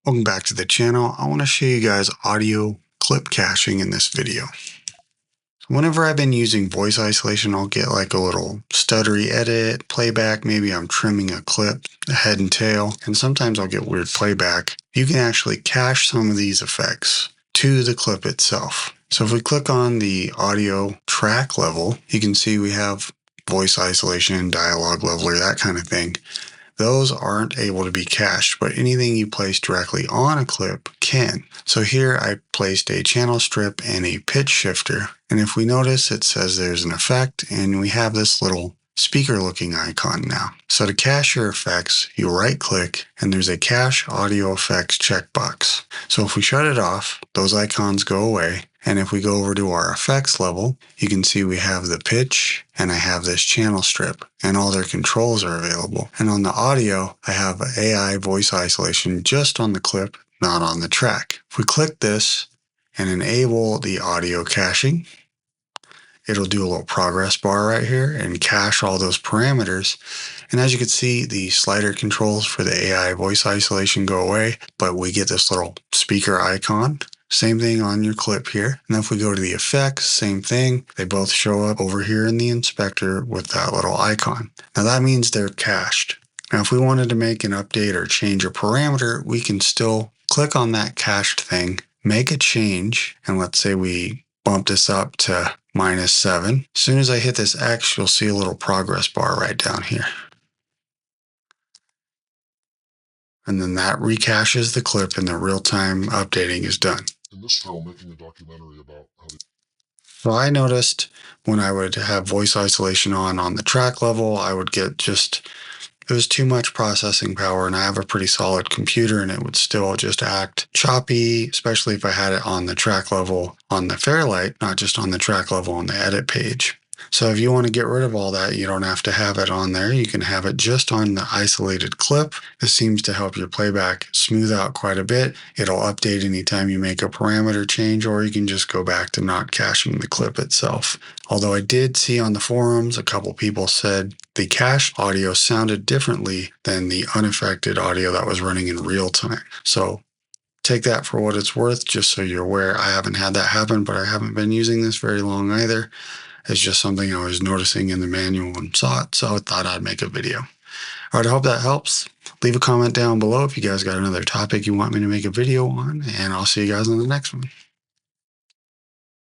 Welcome back to the channel. I want to show you guys audio clip caching in this video. Whenever I've been using voice isolation, I'll get like a little stuttery edit, playback, maybe I'm trimming a clip, the head and tail, and sometimes I'll get weird playback. You can actually cache some of these effects to the clip itself. So if we click on the audio track level, you can see we have voice isolation, dialogue leveler, that kind of thing. Those aren't able to be cached, but anything you place directly on a clip can. So here I placed a channel strip and a pitch shifter. And if we notice, it says there's an effect and we have this little speaker looking icon now. So to cache your effects, you right click and there's a cache audio effects checkbox. So if we shut it off, those icons go away. And if we go over to our effects level, you can see we have the pitch and I have this channel strip and all their controls are available. And on the audio, I have AI voice isolation just on the clip, not on the track. If we click this and enable the audio caching, it'll do a little progress bar right here and cache all those parameters. And as you can see, the slider controls for the AI voice isolation go away, but we get this little speaker icon. Same thing on your clip here. And if we go to the effects, same thing. They both show up over here in the inspector with that little icon. Now that means they're cached. Now if we wanted to make an update or change a parameter, we can still click on that cached thing, make a change, and let's say we bump this up to -7. As soon as I hit this X, you'll see a little progress bar right down here. And then that recaches the clip and the real-time updating is done. In this film, making a documentary about how they... So I noticed when I would have voice isolation on the track level, I would get it was too much processing power, and I have a pretty solid computer and it would still just act choppy, especially if I had it on the track level on the Fairlight, not just on the track level on the edit page. So if you want to get rid of all that, you don't have to have it on there. You can have it just on the isolated clip. This seems to help your playback smooth out quite a bit. It'll update anytime you make a parameter change, or you can just go back to not caching the clip itself. Although I did see on the forums, a couple people said the cached audio sounded differently than the unaffected audio that was running in real time. So take that for what it's worth, just so you're aware. I haven't had that happen, but I haven't been using this very long either. It's just something I was noticing in the manual and saw it, so I thought I'd make a video. All right, I hope that helps. Leave a comment down below if you guys got another topic you want me to make a video on, and I'll see you guys on the next one.